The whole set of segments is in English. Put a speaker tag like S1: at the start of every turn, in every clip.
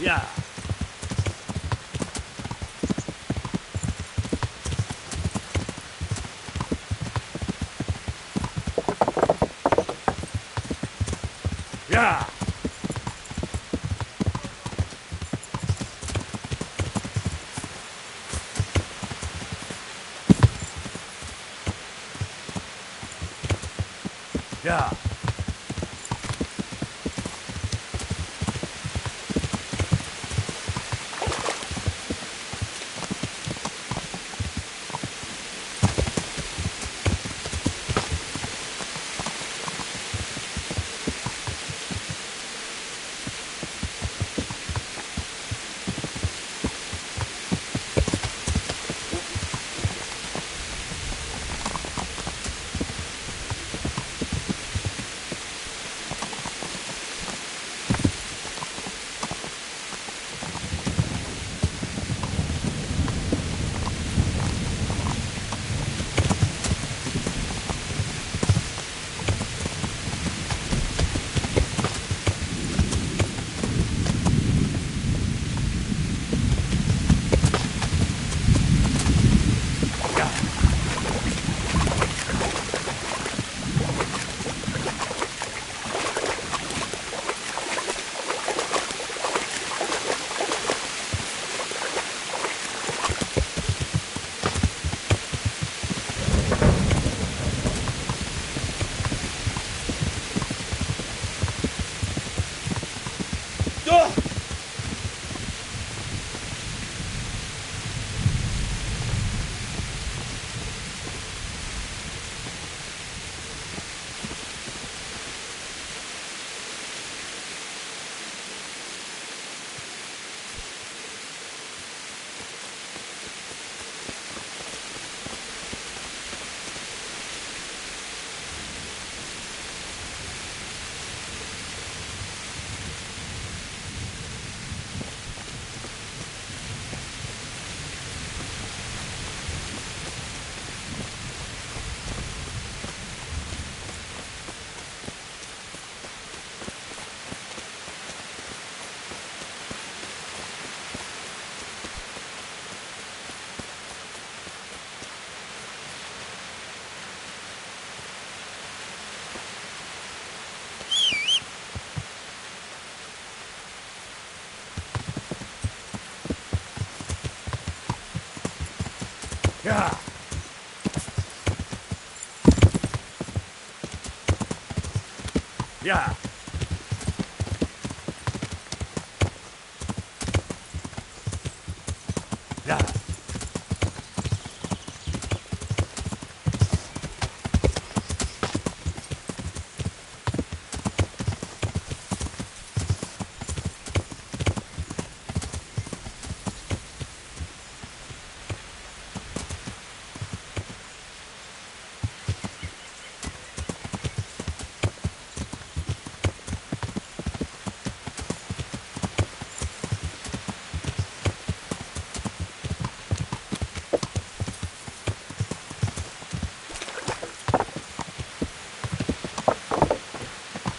S1: Yeah. Yeah. Yeah. Yeah. Yeah. Yeah.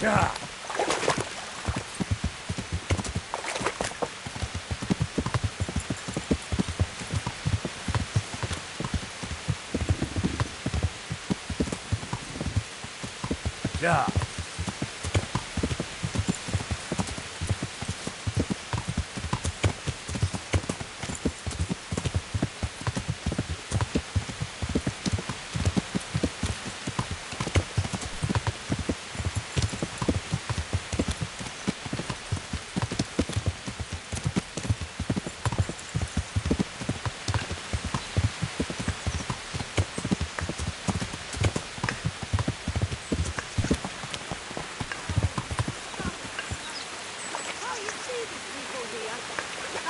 S1: Yeah. Yeah.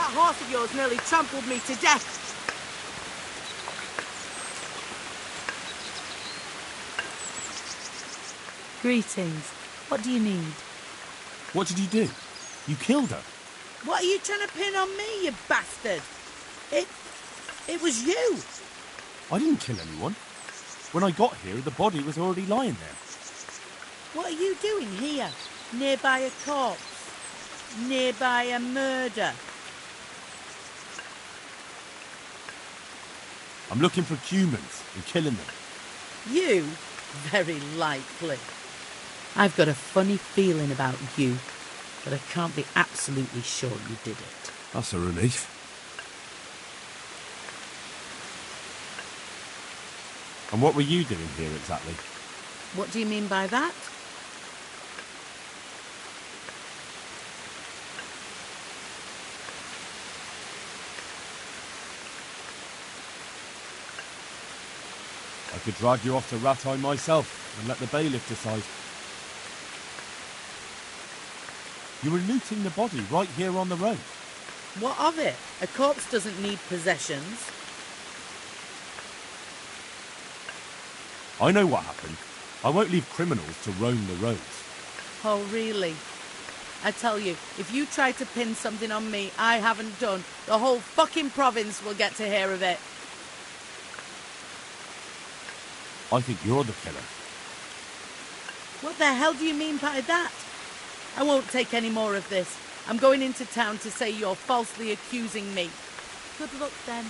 S2: That horse of yours nearly trampled me to death.
S3: Greetings. What do you need?
S4: What did you do? You killed her?
S2: What are you trying to pin on me, you bastard? It was you.
S4: I didn't kill anyone. When I got here, the body was already lying there.
S2: What are you doing here, nearby a corpse? nearby a murder.
S4: I'm looking for humans and killing them.
S2: You? Very likely. I've got a funny feeling about you, but I can't be absolutely sure you did it.
S1: That's a relief.
S4: And what were you doing here exactly?
S2: What do you mean by that?
S4: I could drag you off to Rattay myself and let the bailiff decide. You were looting the body right here on the road.
S2: What of it? A corpse doesn't need possessions.
S4: I know what happened. I won't leave criminals to roam the roads.
S2: Oh, really? I tell you, if you try to pin something on me I haven't done, the whole fucking province will get to hear of it.
S4: I think you're the killer.
S2: What the hell do you mean by that? I won't take any more of this. I'm going into town to say you're falsely accusing me.
S3: Good luck then.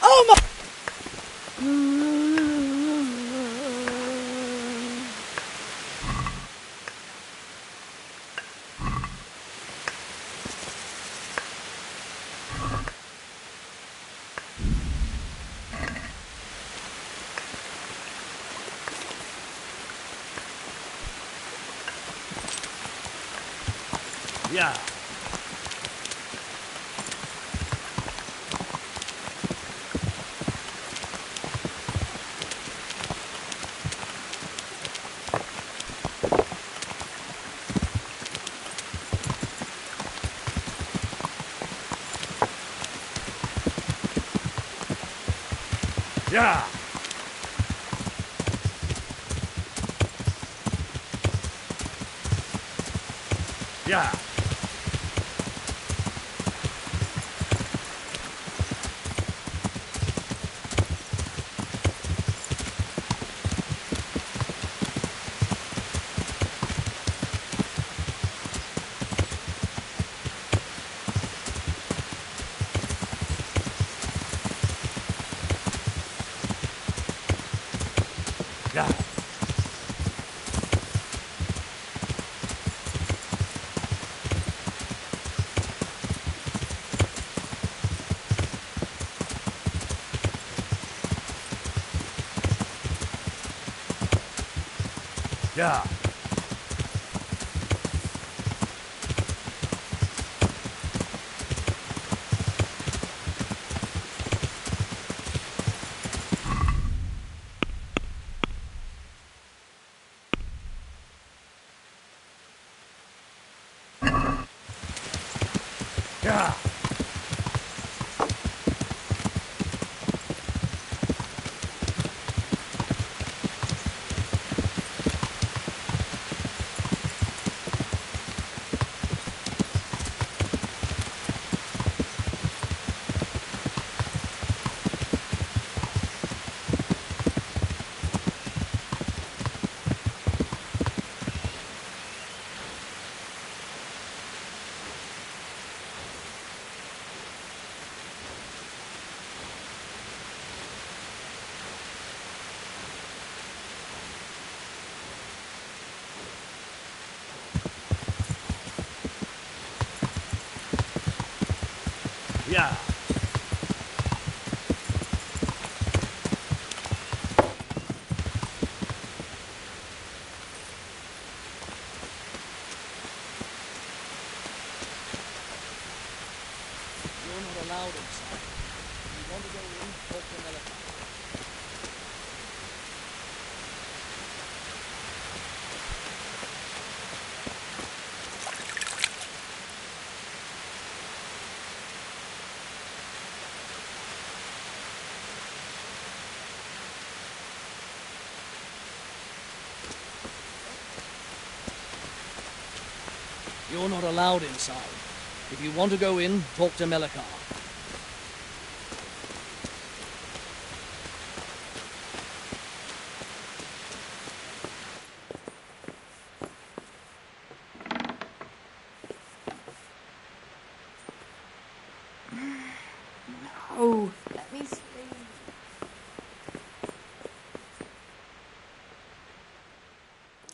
S2: Oh my...
S1: Yeah. Yeah. Yeah. Yeah. Yeah. Yeah. Yeah.
S5: You're not allowed inside. If you want to go in, talk to Melika. You're not allowed inside. If you want to go in, talk to Melika.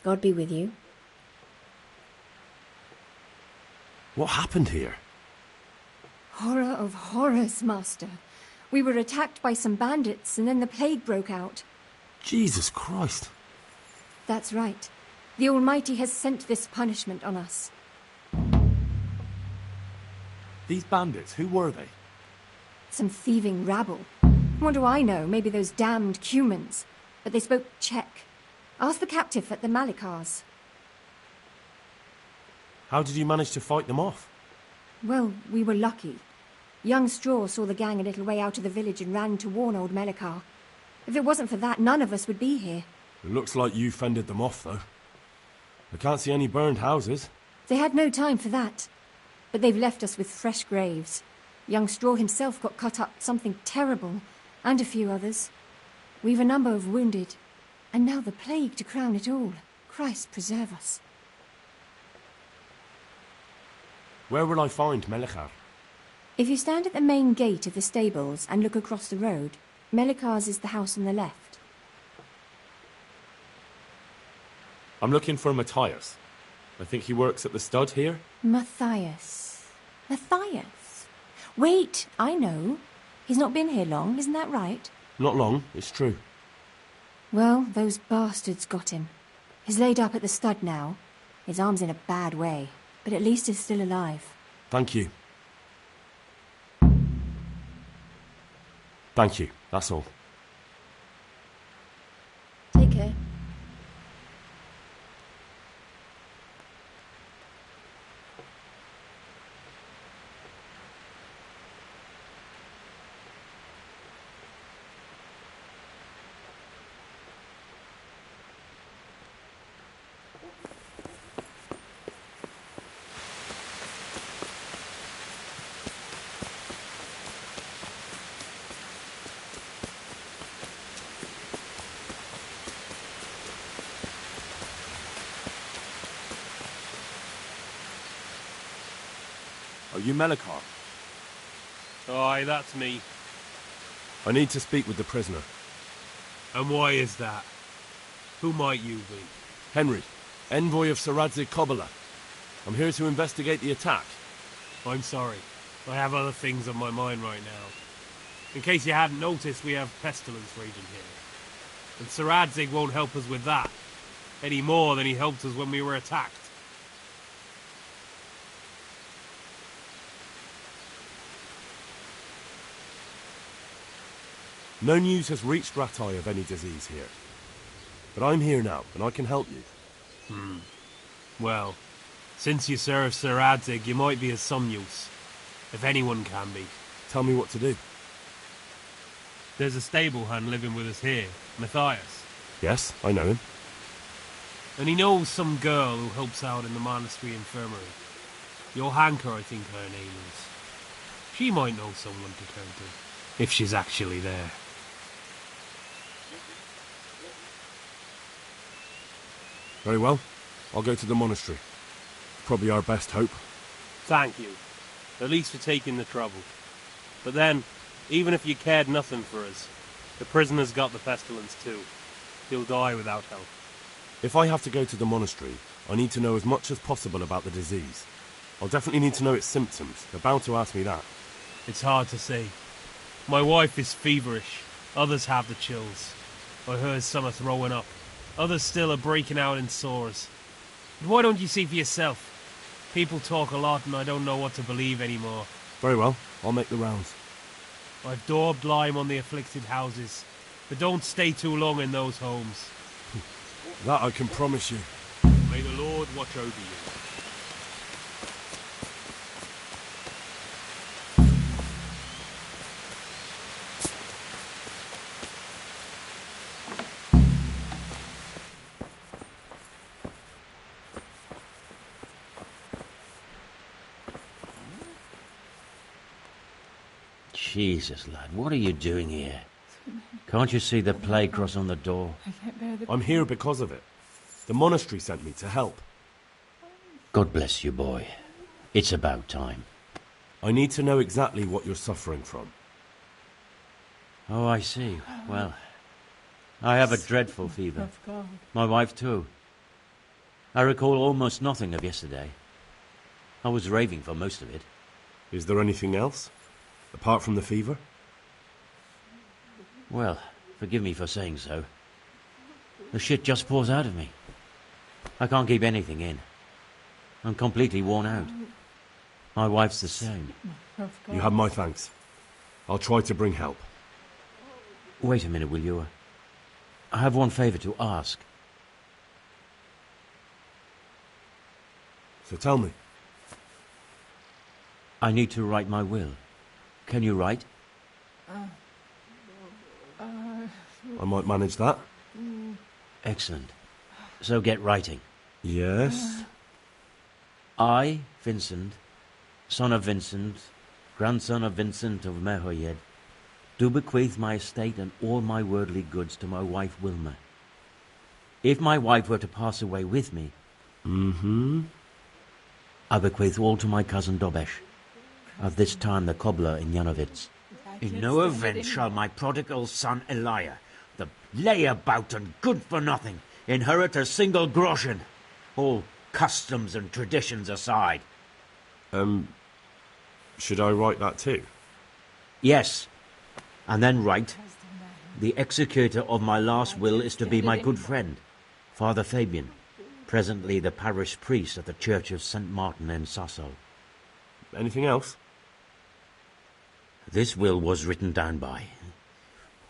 S6: God be with you.
S4: What happened here?
S7: Horror of horrors, Master. We were attacked by some bandits, and then the plague broke out.
S4: Jesus Christ.
S7: That's right. The Almighty has sent this punishment on us.
S4: These bandits, who were they?
S7: Some thieving rabble. What do I know? Maybe those damned Cumans. But they spoke Czech. Ask the captive at the Malikars.
S4: How did you manage to fight them off?
S7: Well, we were lucky. Young Straw saw the gang a little way out of the village and ran to warn old Melikar. If it wasn't for that, none of us would be here.
S4: It looks like you fended them off, though. I can't see any burned houses.
S7: They had no time for that. But they've left us with fresh graves. Young Straw himself got cut up something terrible, and a few others. We've a number of wounded. And now the plague to crown it all. Christ preserve us.
S4: Where will I find Melikar?
S7: If you stand at the main gate of the stables and look across the road, Melikar's is the house on the left.
S4: I'm looking for Matthias. I think he works at the stud here.
S6: Matthias. Matthias? Wait, I know. He's not been here long, isn't that right?
S4: Not long, it's true.
S7: Well, those bastards got him. He's laid up at the stud now. His arm's in a bad way, but at least he's still alive.
S4: Thank you. Thank you, that's all.
S7: Take care.
S4: Are you Melikar?
S8: Aye, that's me.
S4: I need to speak with the prisoner.
S8: And why is that? Who might you be?
S4: Henry, envoy of Sir Radzig Kobyla. I'm here to investigate the attack.
S8: I'm sorry. I have other things on my mind right now. In case you hadn't noticed, we have pestilence raging here. And Sir Radzig won't help us with that, any more than he helped us when we were attacked.
S4: No news has reached Ratai of any disease here. But I'm here now, and I can help you.
S8: Well, since you serve Sir Radzig, you might be of some use. If anyone can be.
S4: Tell me what to do.
S8: There's a stable hand living with us here, Matthias.
S4: Yes, I know him.
S8: And he knows some girl who helps out in the monastery infirmary. Johanka, I think her name is. She might know someone to turn to, if she's actually there.
S4: Very well. I'll go to the monastery. Probably our best hope.
S8: Thank you. At least for taking the trouble. But then, even if you cared nothing for us, the prisoner's got the pestilence too. He'll die without help.
S4: If I have to go to the monastery, I need to know as much as possible about the disease. I'll definitely need to know its symptoms. They're bound to ask me that.
S8: It's hard to say. My wife is feverish. Others have the chills. I heard some are throwing up. Others still are breaking out in sores. But why don't you see for yourself? People talk a lot and I don't know what to believe anymore.
S4: Very well. I'll make the rounds.
S8: I've daubed lime on the afflicted houses. But don't stay too long in those homes.
S4: That I can promise you.
S8: May the Lord watch over you.
S9: Jesus, lad, what are you doing here? Can't you see the plague cross on the door?
S4: I'm here because of it. The monastery sent me to help.
S9: God bless you, boy. It's about time.
S4: I need to know exactly what you're suffering from.
S9: Oh, I see. Well, I have a dreadful fever. My wife too. I recall almost nothing of yesterday. I was raving for most of it.
S4: Is there anything else? Apart from the fever?
S9: Well, forgive me for saying so. The shit just pours out of me. I can't keep anything in. I'm completely worn out. My wife's the same.
S4: You have my thanks. I'll try to bring help.
S9: Wait a minute, will you? I have one favour to ask.
S4: So tell me.
S9: I need to write my will. Can you write?
S4: I might manage that.
S9: Excellent. So get writing.
S4: Yes?
S9: I, Vincent, son of Vincent, grandson of Vincent of Merhoyed, do bequeath my estate and all my worldly goods to my wife Wilma. If my wife were to pass away with me, I bequeath all to my cousin Dobesh, at this time the cobbler in Yanovitz. In no event shall my prodigal son Elia, the layabout and good-for-nothing, inherit a single groschen, all customs and traditions aside.
S4: Should I write that too?
S9: Yes, and then write, the executor of my last will is to be my good friend, Father Fabian, presently the parish priest at the Church of St. Martin in Sasso.
S4: Anything else?
S9: This will was written down by...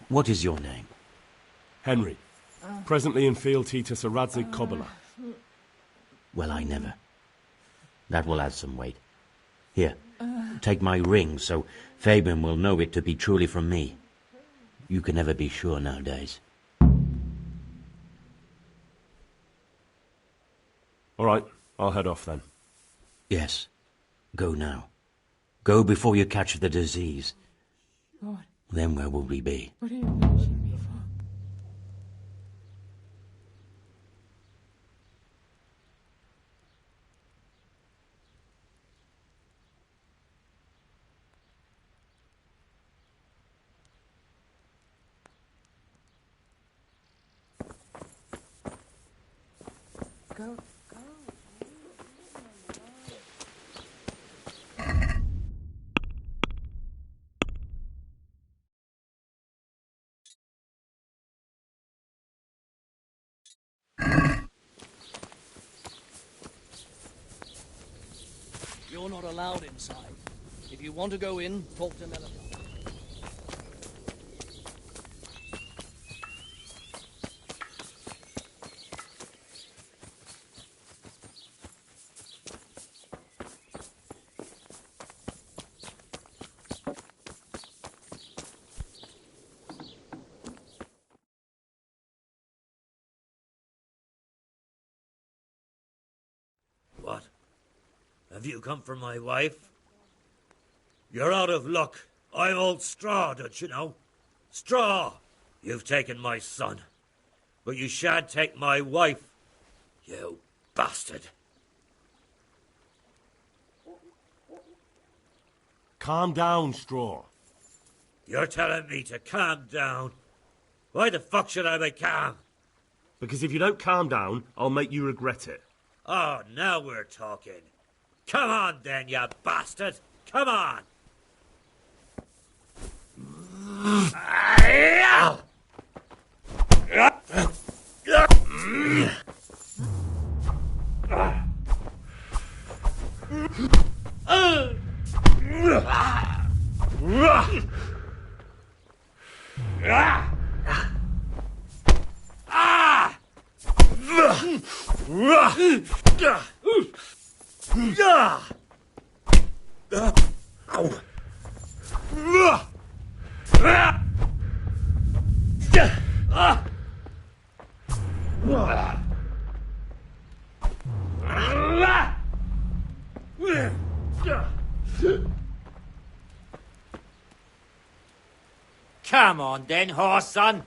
S9: What is your name?
S4: Henry. Presently in fealty to Sir Radzig Kobyla.
S9: Well, I never. That will add some weight. Here, take my ring, so Fabian will know it to be truly from me. You can never be sure nowadays.
S4: All right, I'll head off then.
S9: Yes, go now. Go before you catch the disease. Then where will we be?
S5: You're not allowed inside. If you want to go in, talk to Nelly.
S1: What? Have you come for my wife? You're out of luck. I'm old Straw, don't you know? Straw! You've taken my son. But you shan't take my wife. You bastard.
S4: Calm down, Straw.
S1: You're telling me to calm down. Why the fuck should I be calm?
S4: Because if you don't calm down, I'll make you regret it.
S1: Oh, now we're talking. Come on then, you bastard. Come on.
S10: Come on then, horse son.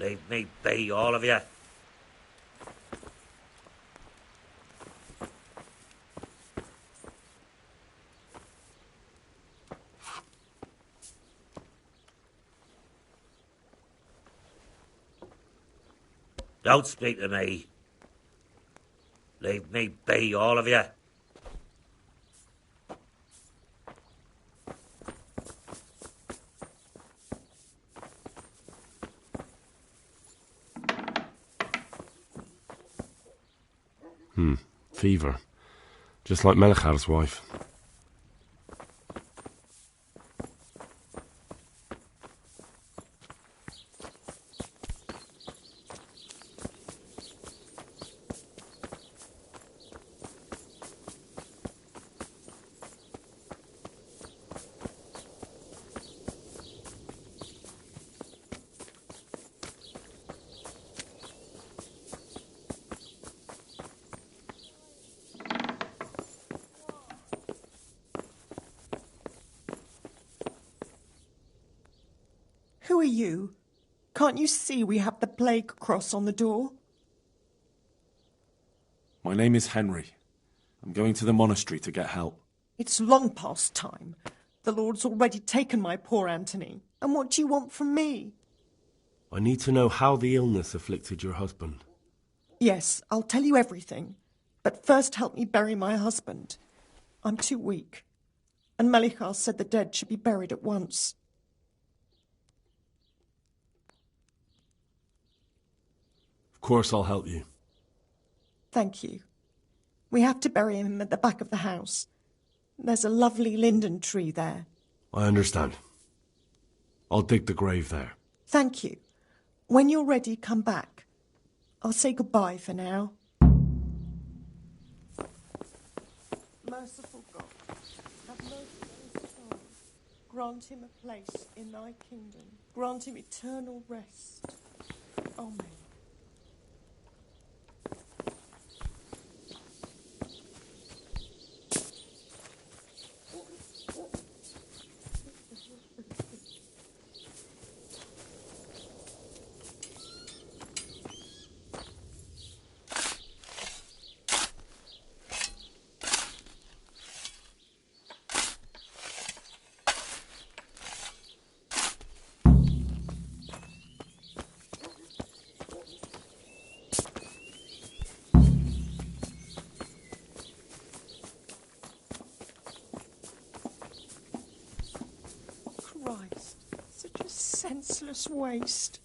S1: Leave me be, all of you. Don't speak to me. Leave me be, all of you.
S4: Fever. Just like Melichar's wife.
S11: Who are you? Can't you see we have the plague cross on the door?
S12: My name is Henry. I'm going to the monastery to get help.
S11: It's long past time. The Lord's already taken my poor Anthony. And what do you want from me?
S4: I need to know how the illness afflicted your husband.
S11: Yes, I'll tell you everything. But first help me bury my husband. I'm too weak. And Melichar said the dead should be buried at once.
S4: Of course I'll help you.
S11: Thank you. We have to bury him at the back of the house. There's a lovely linden tree there.
S4: I understand. I'll dig the grave there.
S11: Thank you. When you're ready, come back. I'll say goodbye for now. Merciful God, have mercy on his soul. Grant him a place in thy kingdom. Grant him eternal rest. Amen. Christ, such a senseless waste.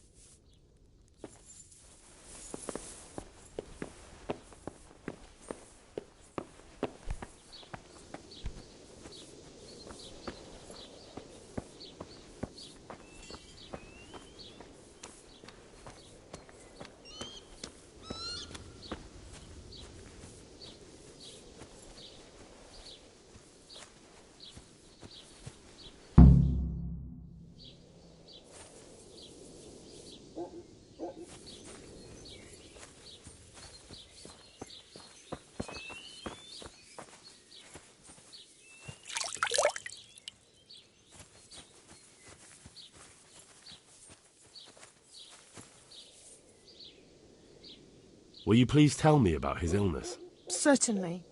S4: Will you please tell me about his illness?
S11: Certainly.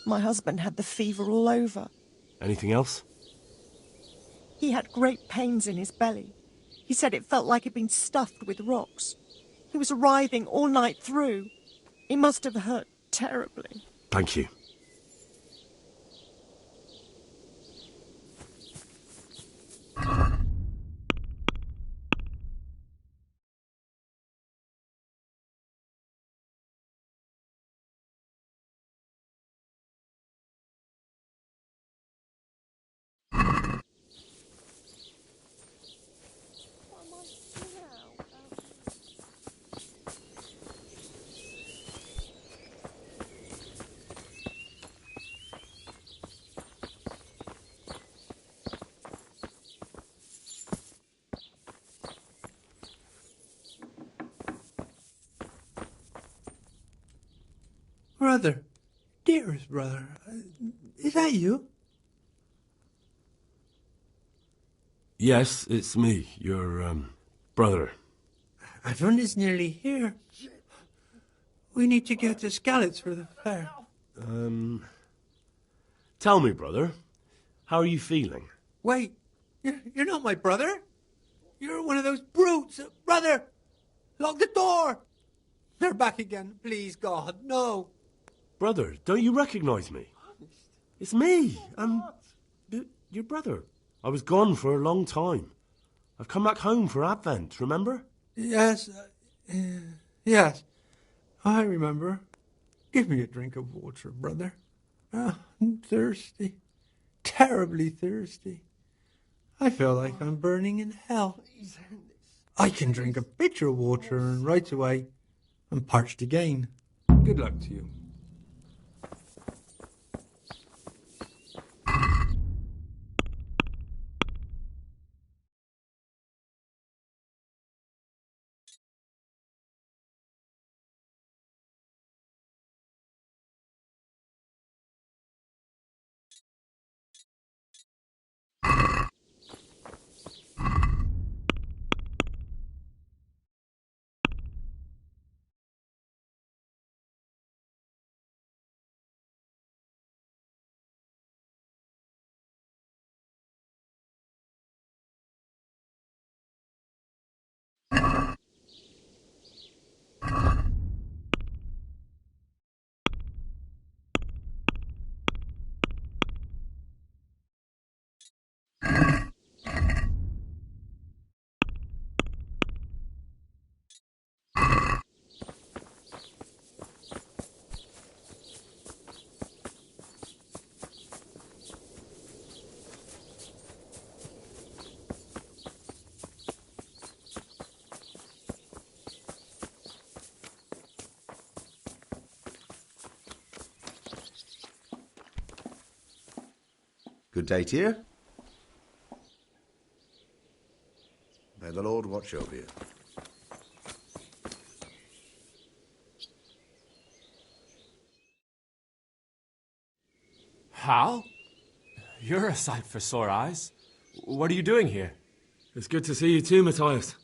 S11: My husband had the fever all over.
S4: Anything else?
S11: He had great pains in his belly. He said it felt like he'd been stuffed with rocks. He was writhing all night through. He must have hurt terribly.
S4: Thank you.
S13: Brother, dearest brother, is that you?
S4: Yes, it's me. You're Brother.
S13: Everyone is nearly here. We need to get to Skalitz for the fair.
S4: Tell me, brother, how are you feeling?
S13: Wait, you're not my brother. You're one of those brutes. Brother, lock the door. They're back again. Please, God, no.
S4: Brother, don't you recognise me? It's me. I'm your brother. I was gone for a long time. I've come back home for Advent, remember?
S13: Yes, yes, I remember. Give me a drink of water, brother. I'm thirsty, terribly thirsty. I feel like I'm burning in hell. I can drink a pitcher of water and right away I'm parched again. Good luck to you.
S14: Good day to you. May the Lord watch over you.
S15: Hal? You're a sight for sore eyes. What are you doing here?
S4: It's good to see you too, Matthias.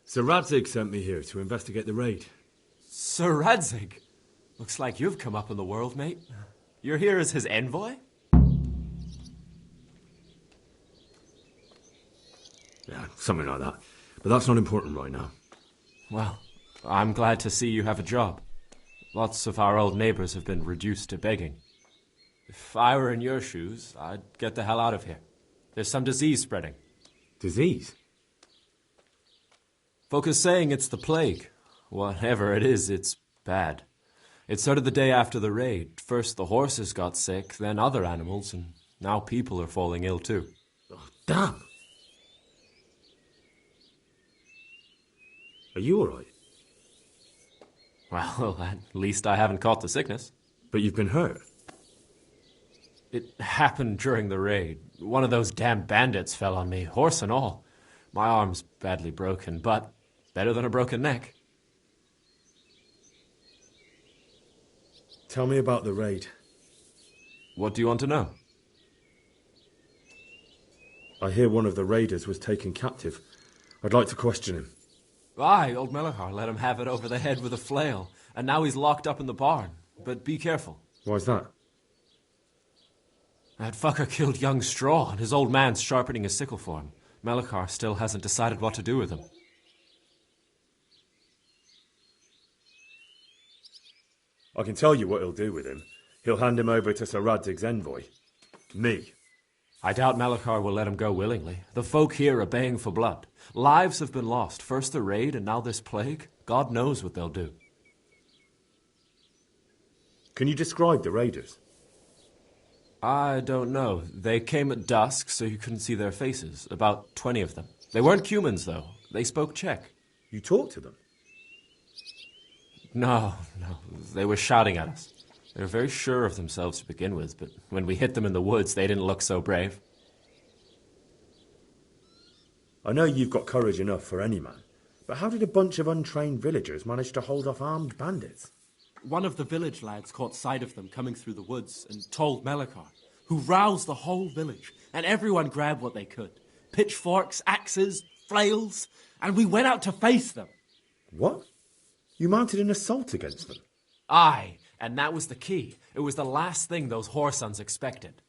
S4: Sir Radzig sent me here to investigate the raid.
S15: Sir Radzig? Looks like you've come up in the world, mate. You're here as his envoy?
S4: Yeah, something like that. But that's not important right now.
S15: Well, I'm glad to see you have a job. Lots of our old neighbours have been reduced to begging. If I were in your shoes, I'd get the hell out of here. There's some disease spreading.
S4: Disease?
S15: Folk are saying it's the plague. Whatever it is, it's bad. It started the day after the raid. First the horses got sick, then other animals, and now people are falling ill too.
S4: Oh, damn! Are you alright?
S15: Well, at least I haven't caught the sickness.
S4: But you've been hurt?
S15: It happened during the raid. One of those damn bandits fell on me, horse and all. My arm's badly broken, but better than a broken neck.
S4: Tell me about the raid.
S15: What do you want to know?
S4: I hear one of the raiders was taken captive. I'd like to question him.
S15: Aye, old Melachar let him have it over the head with a flail, and now he's locked up in the barn. But be careful.
S4: Why's that?
S15: That fucker killed young Straw, and his old man's sharpening his sickle for him. Melachar still hasn't decided what to do with him.
S4: I can tell you what he'll do with him. He'll hand him over to Sir Radzig's envoy. Me.
S15: I doubt Melachar will let him go willingly. The folk here are baying for blood. Lives have been lost. First the raid, and now this plague. God knows what they'll do.
S4: Can you describe the raiders?
S15: I don't know. They came at dusk, so you couldn't see their faces. About 20 of them. They weren't humans, though. They spoke Czech.
S4: You talked to them?
S15: No. They were shouting at us. They were very sure of themselves to begin with, but when we hit them in the woods, they didn't look so brave.
S4: I know you've got courage enough for any man, but how did a bunch of untrained villagers manage to hold off armed bandits?
S16: One of the village lads caught sight of them coming through the woods and told Melachar, who roused the whole village, and everyone grabbed what they could. Pitchforks, axes, flails, and we went out to face them.
S12: What? You mounted an assault against them?
S15: Aye, and that was the key. It was the last thing those whoresons expected.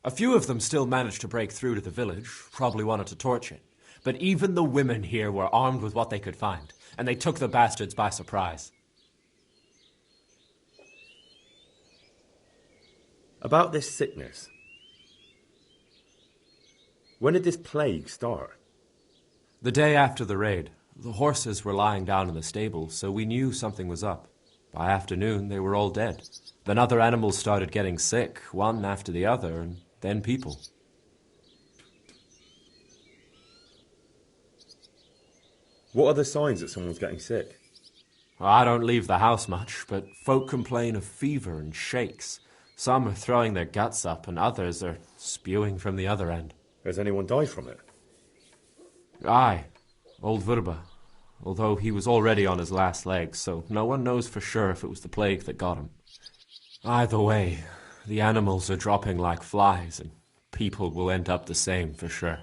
S15: A few of them still managed to break through to the village, probably wanted to torch it. But even the women here were armed with what they could find, and they took the bastards by surprise.
S12: About this sickness. When did this plague start?
S15: The day after the raid. The horses were lying down in the stable, so we knew something was up. By afternoon, they were all dead. Then other animals started getting sick, one after the other, and then people.
S12: What are the signs that someone's getting sick?
S15: I don't leave the house much, but folk complain of fever and shakes. Some are throwing their guts up, and others are spewing from the other end.
S12: Has anyone died from it?
S15: Aye, old Verba. Although he was already on his last legs, so no one knows for sure if it was the plague that got him. Either way, the animals are dropping like flies, and people will end up the same for sure.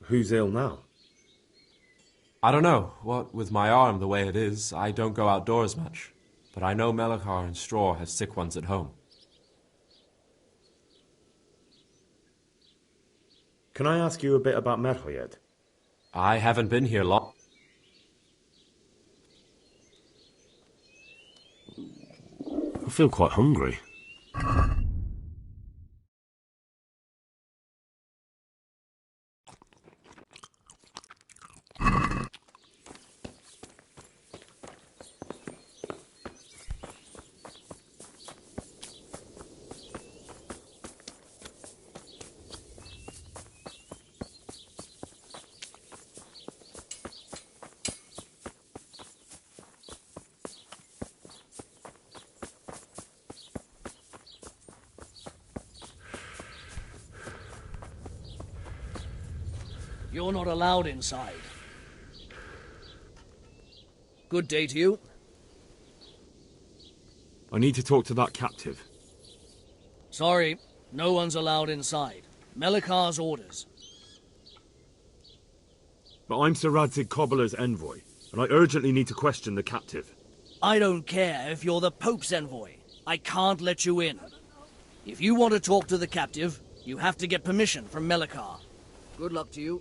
S12: Who's ill now?
S15: I don't know. What with my arm the way it is, I don't go outdoors much. But I know Melachar and Straw has sick ones at home.
S12: Can I ask you a bit about Merhoyed?
S15: I haven't been here long.
S4: I feel quite hungry.
S5: You're not allowed inside. Good day to you.
S12: I need to talk to that captive.
S5: Sorry, no one's allowed inside. Melachar's orders.
S12: But I'm Sir Radzig Cobbler's envoy, and I urgently need to question the captive.
S5: I don't care if you're the Pope's envoy. I can't let you in. If you want to talk to the captive, you have to get permission from Melachar. Good luck to you.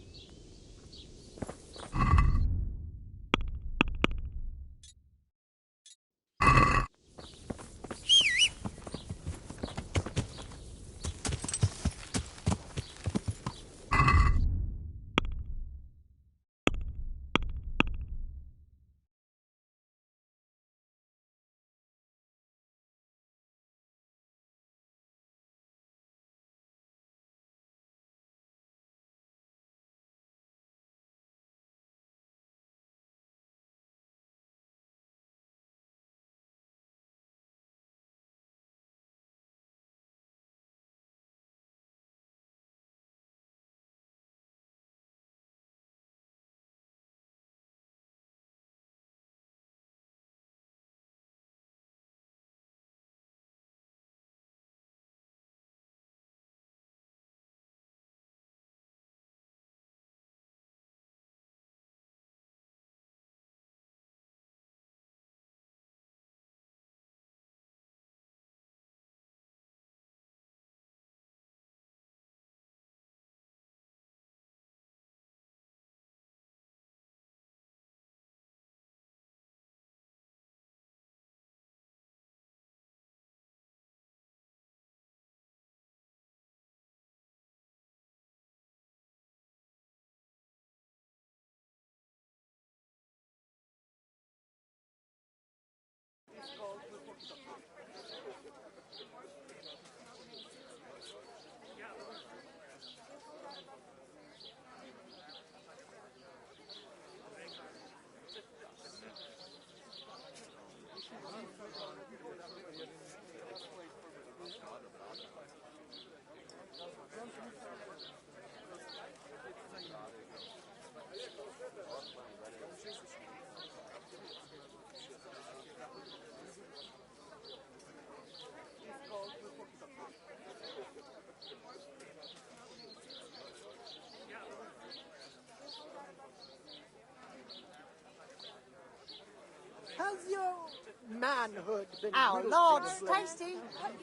S11: manhood. Our Lord's tasty,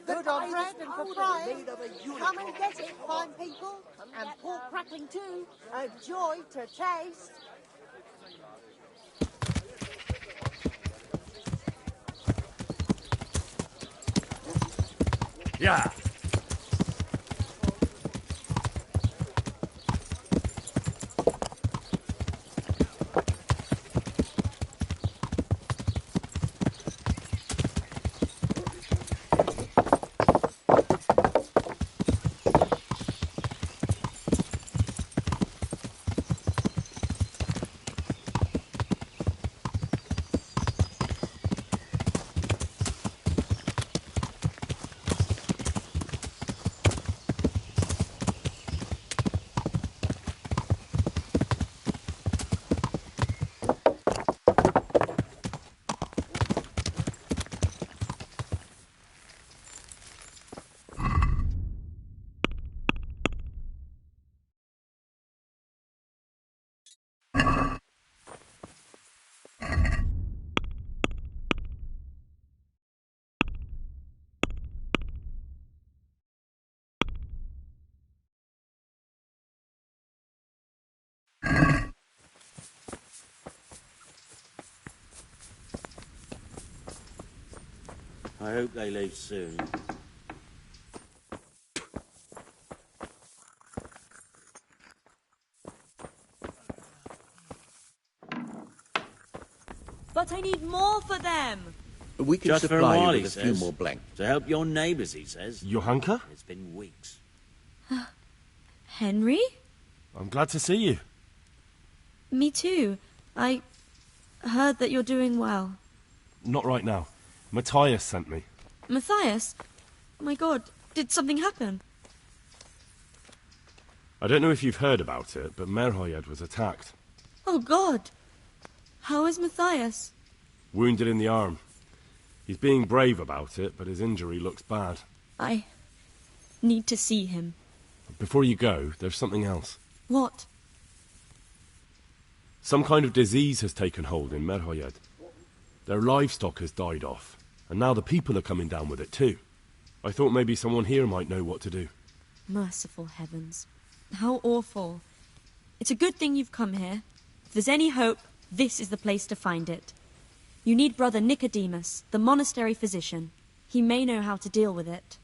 S11: good on bread and for frying. Come and get it, fine people, and pork crackling too, a joy to taste.
S4: Yeah.
S9: I hope they leave soon.
S3: But I need more for them.
S17: We can
S9: Just for a
S17: supply
S9: while,
S17: you
S9: he
S17: with a few
S9: says.
S17: more blanks.
S9: To help your neighbours, he says.
S4: Johanka?
S9: It's been weeks.
S3: Henry?
S4: I'm glad to see you.
S3: Me too. I heard that you're doing well.
S4: Not right now. Matthias sent me.
S3: Matthias? My God, did something happen?
S4: I don't know if you've heard about it, but Merhoyed was attacked.
S3: Oh God! How is Matthias?
S4: Wounded in the arm. He's being brave about it, but his injury looks bad.
S3: I need to see him.
S4: Before you go, there's something else.
S3: What?
S4: Some kind of disease has taken hold in Merhoyed. Their livestock has died off, and now the people are coming down with it too. I thought maybe someone here might know what to do.
S3: Merciful heavens. How awful. It's a good thing you've come here. If there's any hope, this is the place to find it. You need Brother Nicodemus, the monastery physician. He may know how to deal with it.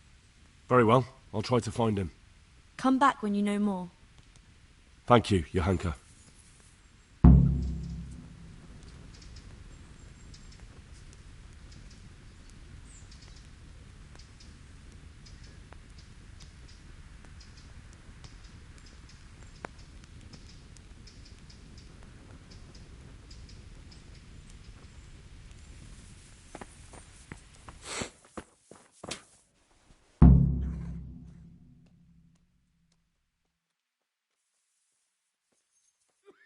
S4: Very well, I'll try to find him.
S3: Come back when you know more.
S4: Thank you, Johanka.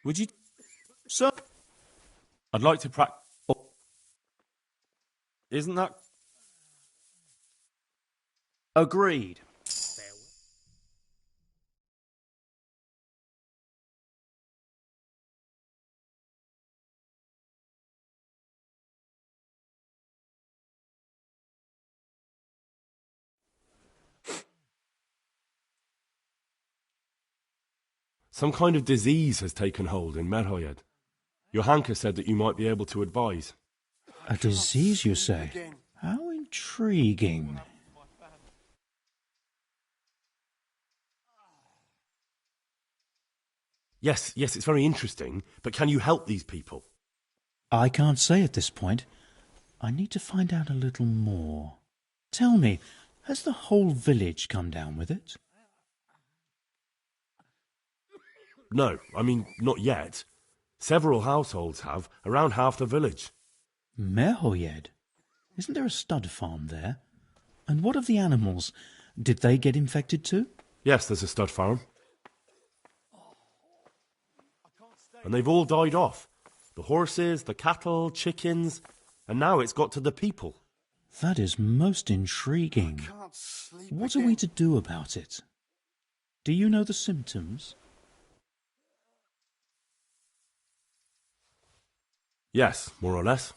S12: Would you... Sir?
S4: I'd like to
S12: Isn't that...
S18: Agreed.
S4: Some kind of disease has taken hold in Merhoyed. Johanka said that you might be able to advise.
S18: A disease, you say? How intriguing.
S4: Yes, it's very interesting, but can you help these people?
S18: I can't say at this point. I need to find out a little more. Tell me, has the whole village come down with it?
S4: No, I mean, not yet. Several households have, around half the village.
S18: Merhoyed? Isn't there a stud farm there? And what of the animals? Did they get infected too?
S4: Yes, there's a stud farm. And they've all died off. The horses, the cattle, chickens, and now it's got to the people.
S18: That is most intriguing. What are we to do about it? Do you know the symptoms?
S4: Yes, more or less.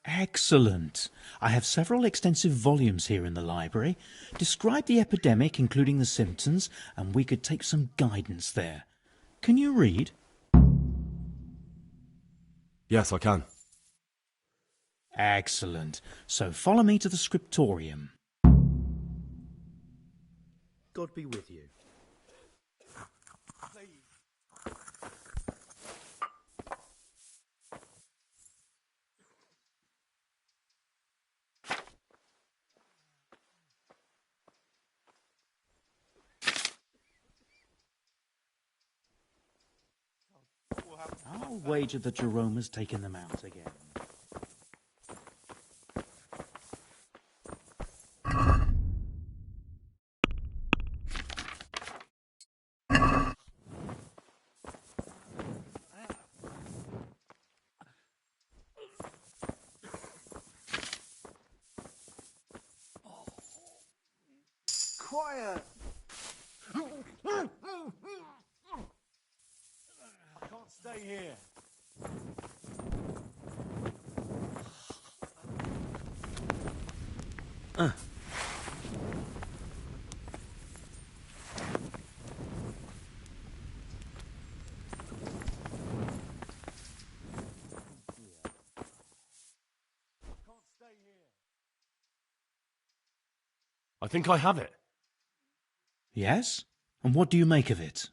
S18: Excellent. I have several extensive volumes here in the library. Describe the epidemic, including the symptoms, and we could take some guidance there. Can you read?
S4: Yes, I can.
S18: Excellent. So follow me to the scriptorium.
S9: God be with you.
S18: I'll wager that Jerome has taken them out again.
S13: Quiet! I can't stay here.
S4: I think I have it.
S18: Yes? And what do you make of it?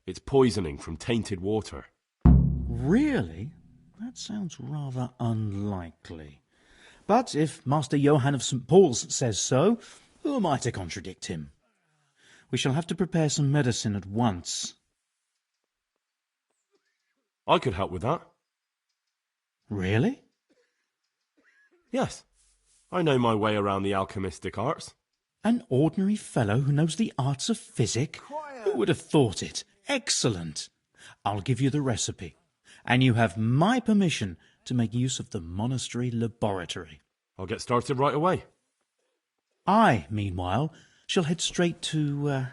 S4: It's poisoning from tainted water.
S18: Really? That sounds rather unlikely. But if Master Johann of St. Paul's says so, who am I to contradict him? We shall have to prepare some medicine at once.
S4: I could help with that.
S18: Really?
S4: Yes. I know my way around the alchemistic arts.
S18: An ordinary fellow who knows the arts of physic? Who would have thought it? Excellent. I'll give you the recipe, and you have my permission to make use of the monastery laboratory.
S4: I'll get started right away.
S18: I, meanwhile, shall head straight to,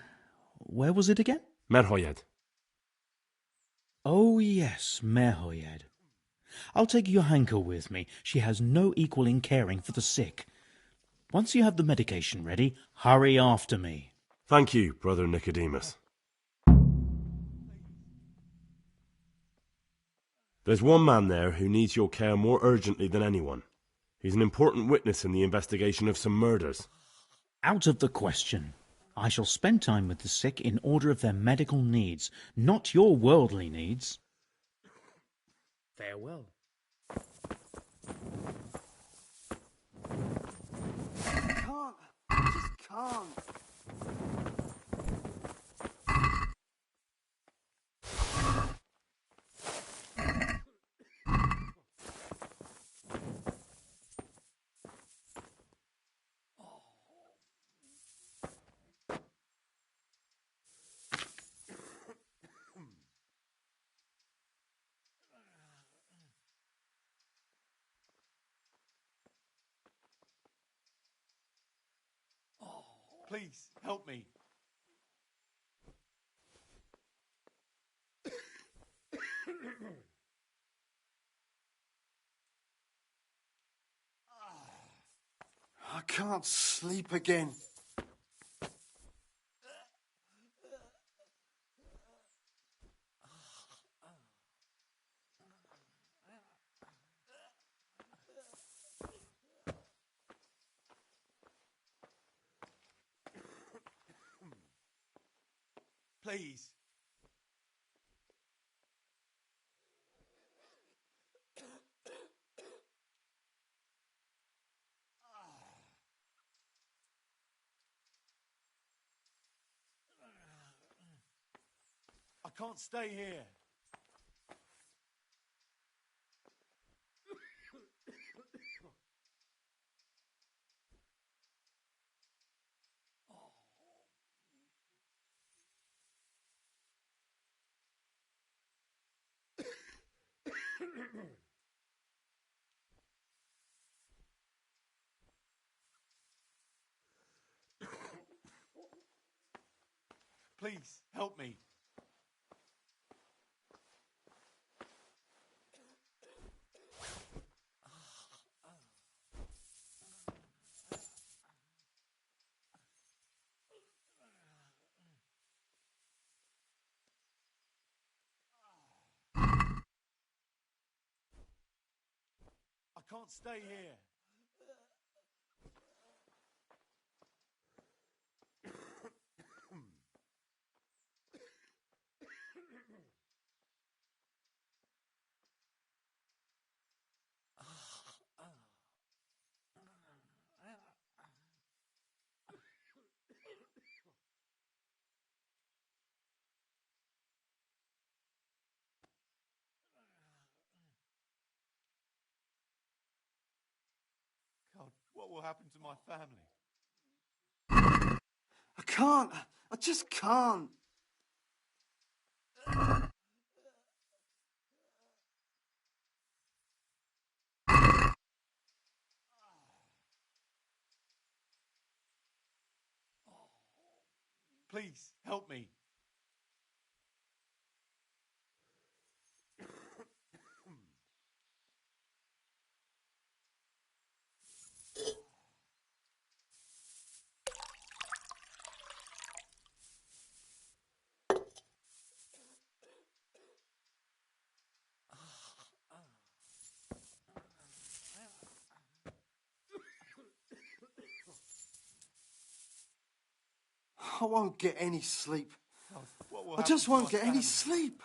S18: where was it again?
S4: Merhoyed.
S18: Oh, yes, Merhoyed. I'll take Johanka with me. She has no equal in caring for the sick. Once you have the medication ready, hurry after me.
S4: Thank you, Brother Nicodemus. There's one man there who needs your care more urgently than anyone. He's an important witness in the investigation of some murders.
S18: Out of the question. I shall spend time with the sick in order of their medical needs, not your worldly needs. Farewell.
S13: I just can't. Please, help me. I can't sleep again. Please. I can't stay here. Please, help me. can't stay here. God, what will happen to my family?
S17: I can't. I just can't.
S13: Please, help me.
S17: I won't get any sleep.
S13: God, what will
S17: I
S13: happen
S17: just
S13: to
S17: won't
S13: my
S17: get any
S13: family?
S17: sleep.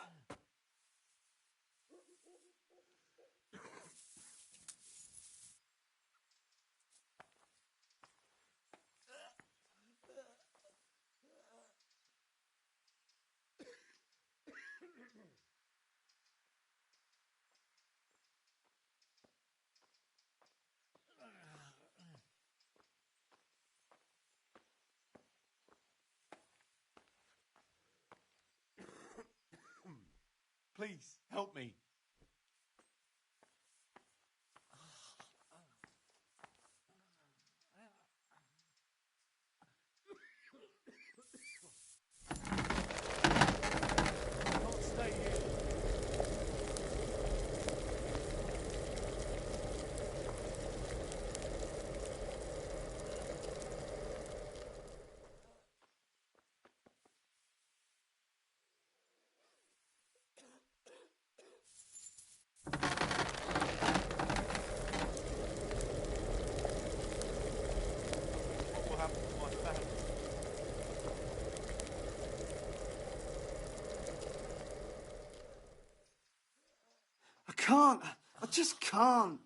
S13: Please, help me. I can't stay here. What will happen to my family?
S17: I can't. I just can't.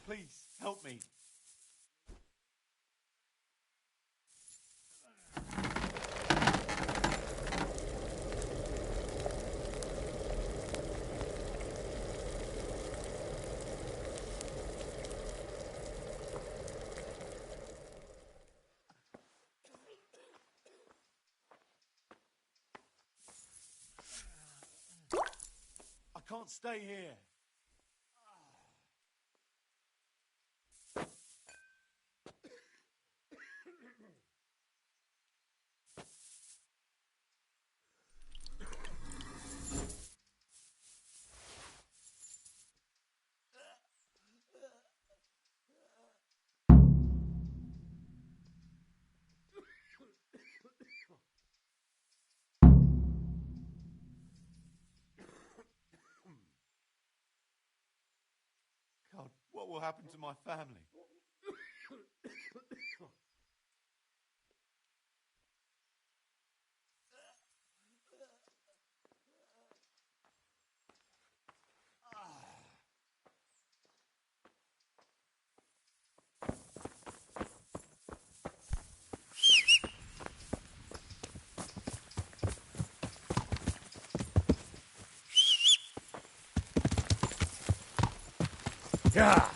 S13: Please, help me. I can't stay here. God, what will happen to my family?
S1: Yeah.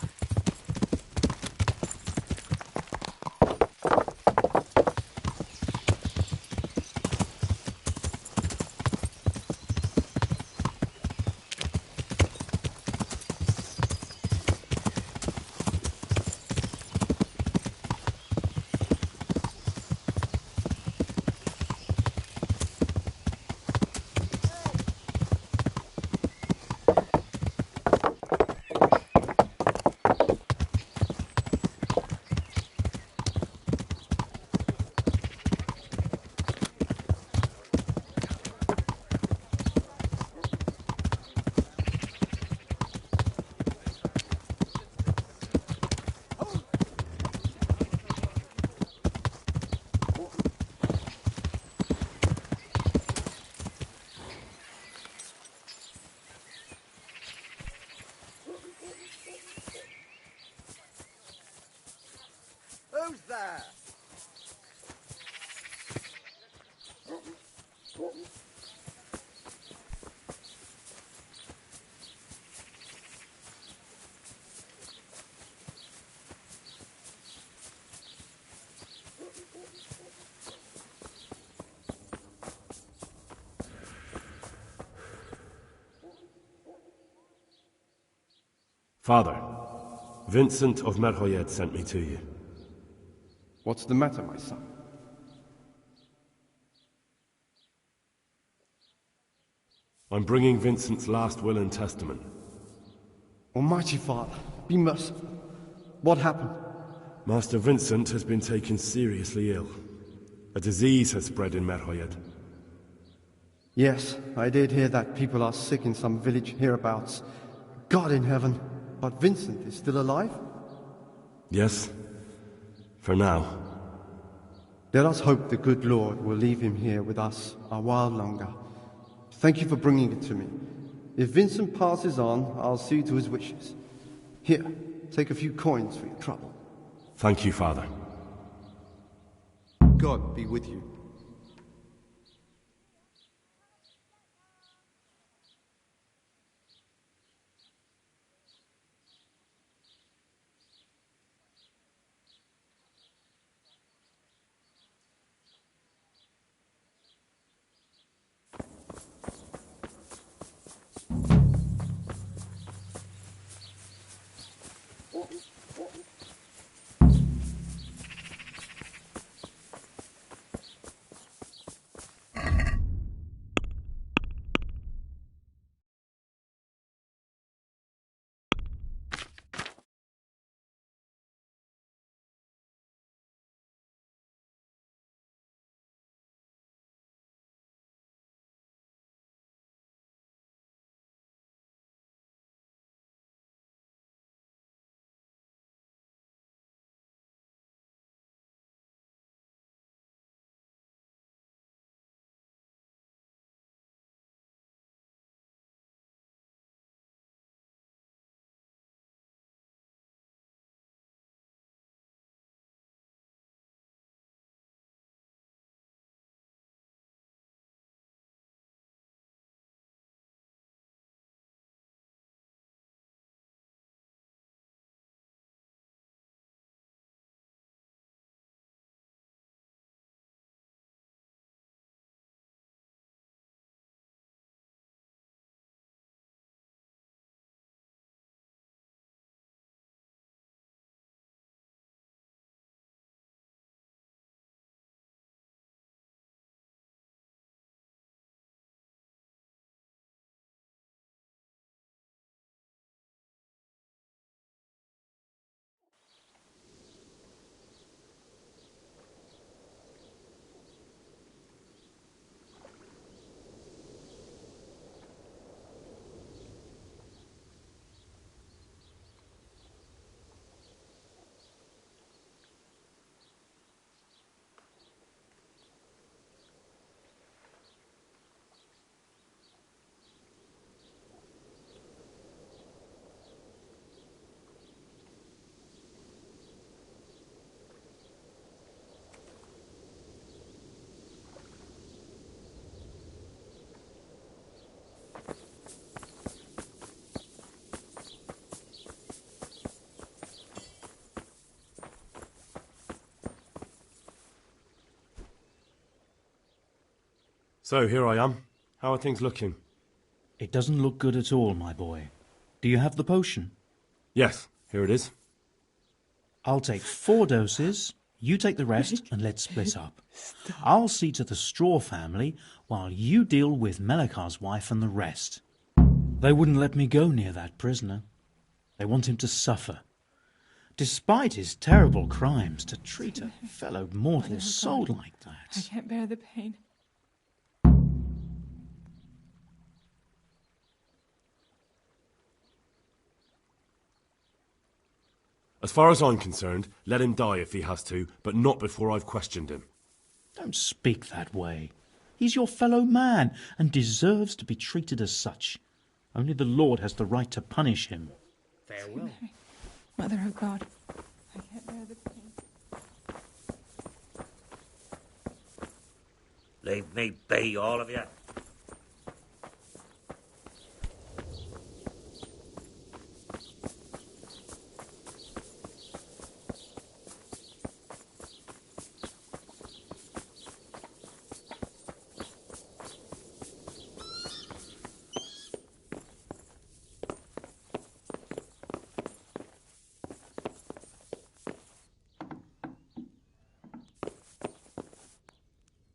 S4: Father, Vincent of Merhoyed sent me to you.
S19: What's the matter, my son?
S4: I'm bringing Vincent's last will and testament.
S19: Almighty Father, be merciful. What happened?
S4: Master Vincent has been taken seriously ill. A disease has spread in Merhoyed.
S19: Yes, I did hear that people are sick in some village hereabouts. God in heaven, but Vincent is still alive?
S4: Yes, for now.
S19: Let us hope the good Lord will leave him here with us a while longer. Thank you for bringing it to me. If Vincent passes on, I'll see to his wishes. Here, take a few coins for your trouble.
S4: Thank you, Father.
S19: God be with you.
S4: So, here I am. How are things looking?
S18: It doesn't look good at all, my boy. Do you have the potion?
S4: Yes, here it is.
S18: I'll take 4 doses, you take the rest, and let's split up. I'll see to the Straw family, while you deal with Melikar's wife and the rest. They wouldn't let me go near that prisoner. They want him to suffer. Despite his terrible crimes, to treat a fellow mortal soul like that.
S20: I can't bear the pain.
S4: As far as I'm concerned, let him die if he has to, but not before I've questioned him.
S18: Don't speak that way. He's your fellow man, and deserves to be treated as such. Only the Lord has the right to punish him.
S20: Farewell. Mother of God, I can't bear the pain.
S1: Leave me be, all of you.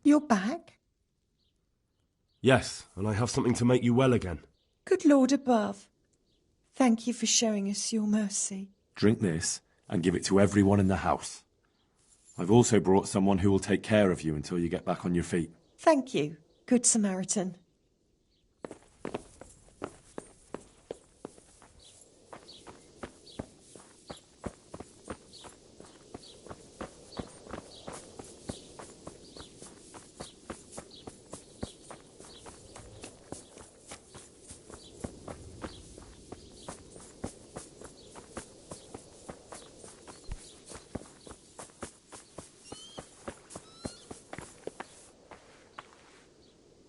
S11: You're back?
S4: Yes, and I have something to make you well again.
S11: Good Lord above. Thank you for showing us your mercy.
S12: Drink this and give it to everyone in the house. I've also brought someone who will take care of you until you get back on your feet.
S11: Thank you, Good Samaritan.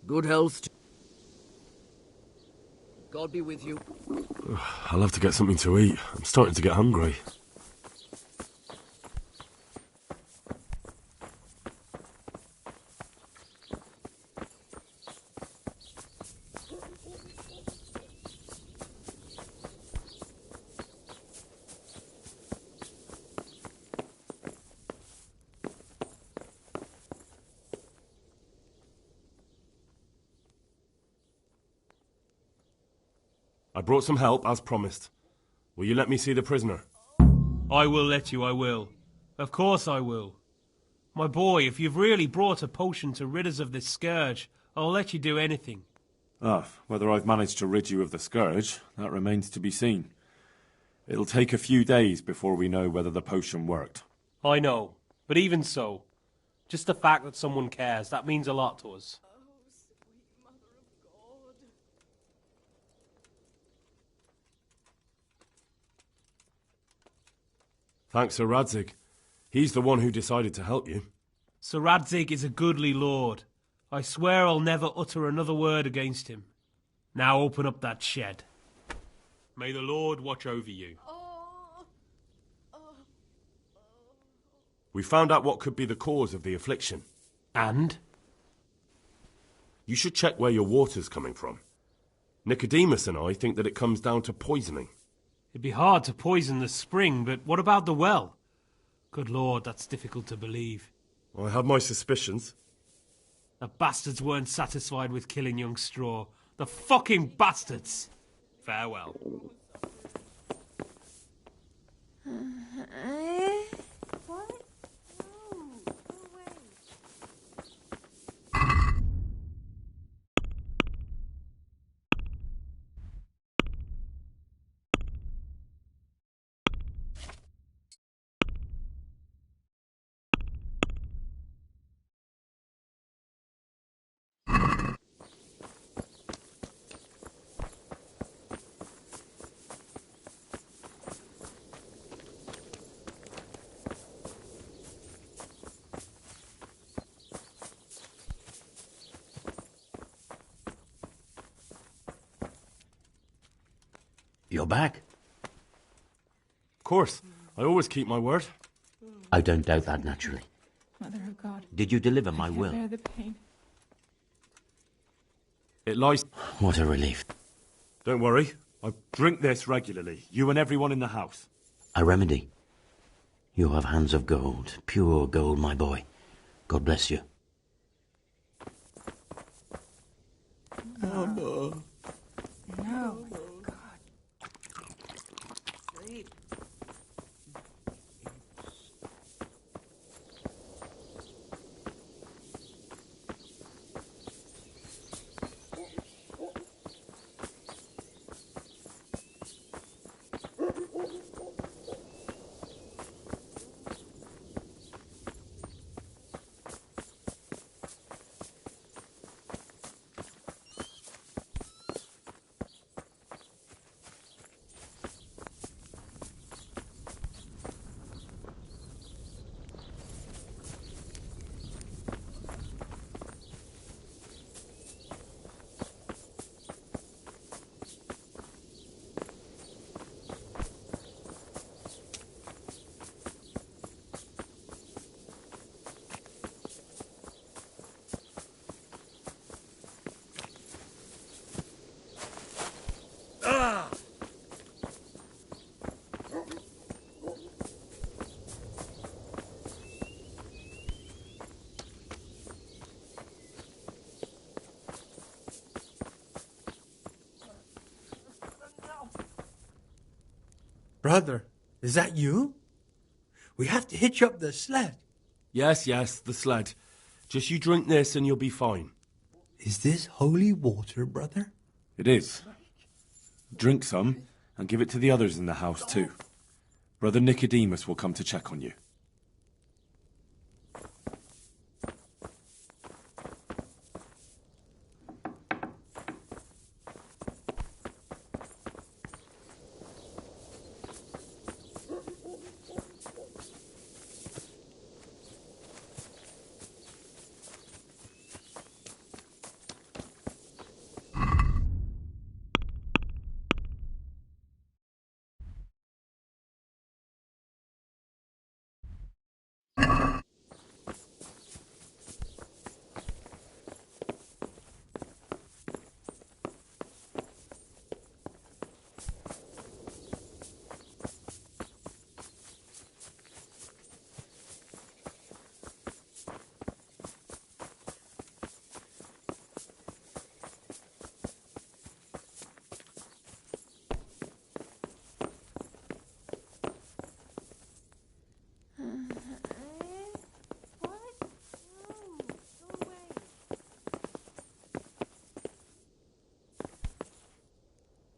S5: Good health. God be with you.
S4: I'll have to get something to eat. I'm starting to get hungry. I brought some help, as promised. Will you let me see the prisoner?
S8: I will let you, I will. Of course I will. My boy, if you've really brought a potion to rid us of this scourge, I'll let you do anything.
S12: Whether I've managed to rid you of the scourge, that remains to be seen. It'll take a few days before we know whether the potion worked.
S8: I know, but even so, just the fact that someone cares, that means a lot to us.
S4: Thanks, Sir Radzig. He's the one who decided to help you.
S8: Sir Radzig is a goodly lord. I swear I'll never utter another word against him. Now open up that shed. May the Lord watch over you.
S4: We found out what could be the cause of the affliction.
S8: And?
S4: You should check where your water's coming from. Nicodemus and I think that it comes down to poisoning.
S8: It'd be hard to poison the spring, but what about the well? Good Lord, that's difficult to believe.
S4: I have my suspicions.
S8: The bastards weren't satisfied with killing young Straw. The fucking bastards! Farewell.
S7: What?
S9: You're back?
S4: Of course. I always keep my word.
S9: I don't doubt that, naturally.
S20: Mother of God.
S9: Did you deliver my
S20: I can't
S9: will?
S20: bear the pain.
S4: It lies...
S9: What a relief.
S12: Don't worry. I drink this regularly. You and everyone in the house.
S9: A remedy. You have hands of gold. Pure gold, my boy. God bless you.
S11: Abba.
S20: No.
S13: Brother, is that you? We have to hitch up the sled.
S4: Yes, the sled. Just you drink this and you'll be fine.
S13: Is this holy water, brother?
S12: It is. Drink some and give it to the others in the house too. Brother Nicodemus will come to check on you.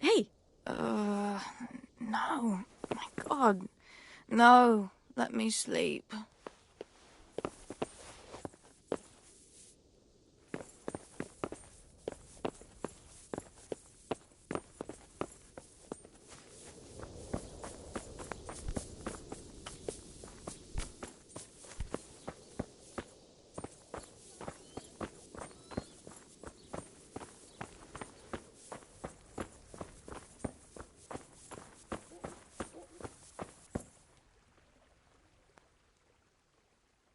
S3: Hey!
S20: No. My God. No. Let me sleep.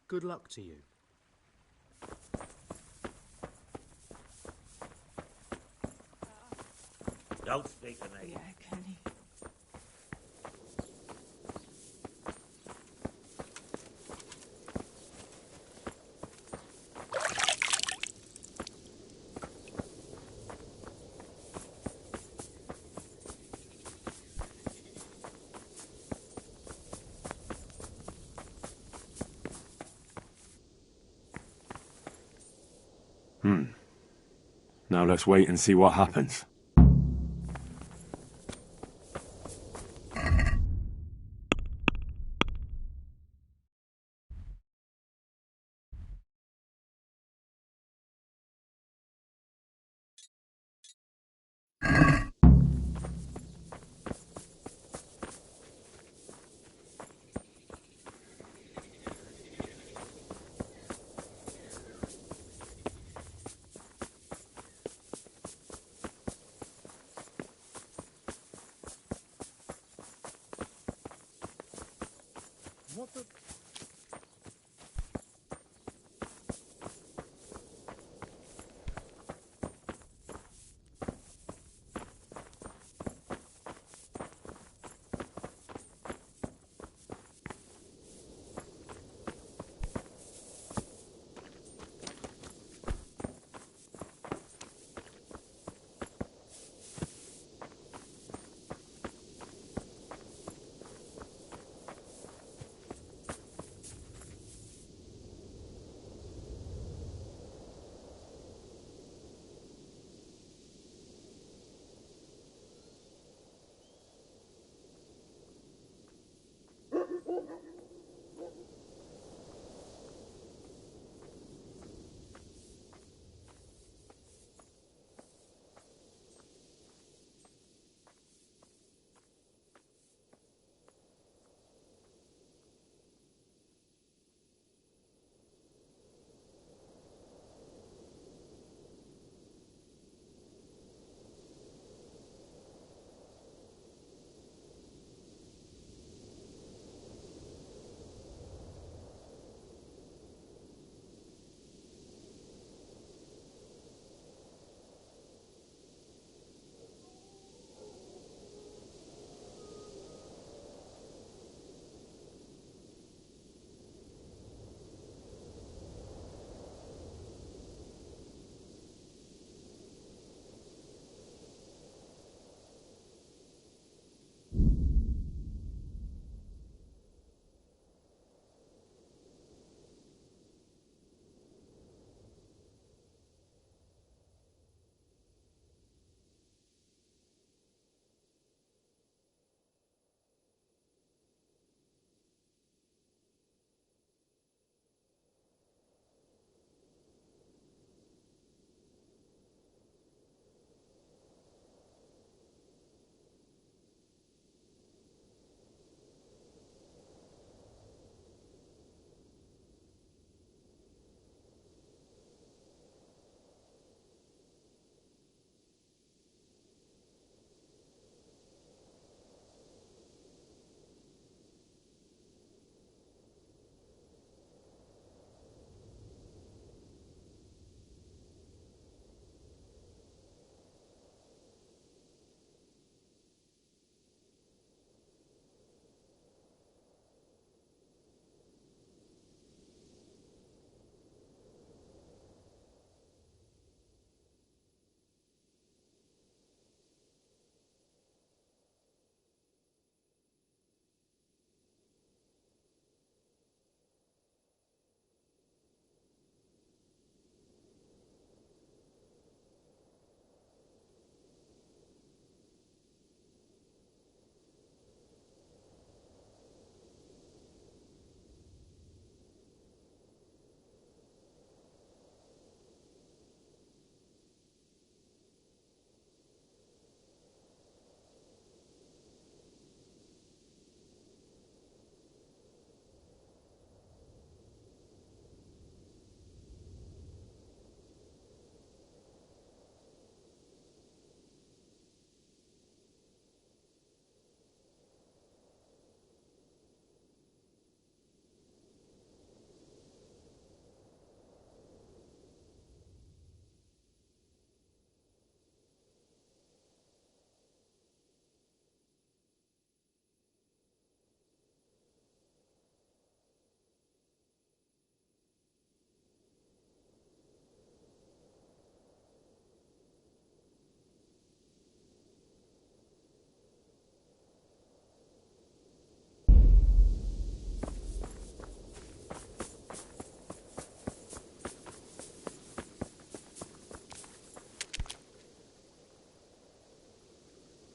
S18: Good luck to you.
S1: Don't speak to me.
S20: Yeah, Kenny.
S12: Now let's wait and see what happens.
S13: What the...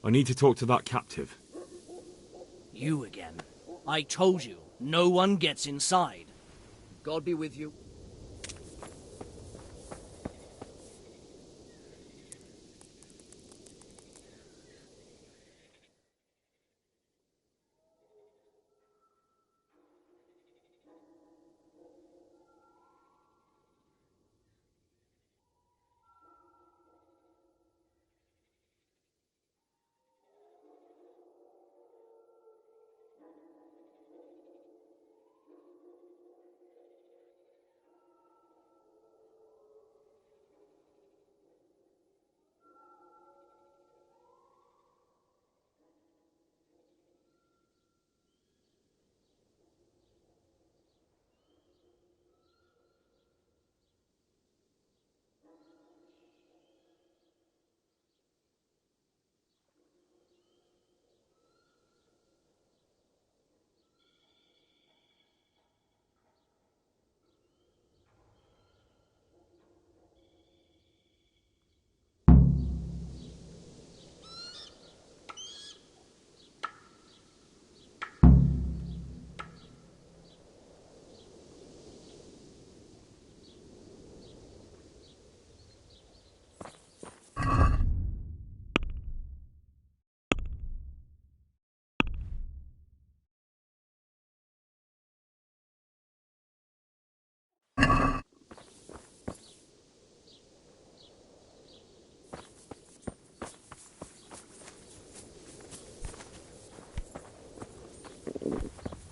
S12: I need to talk to that captive.
S5: You again. I told you, no one gets inside. God be with you.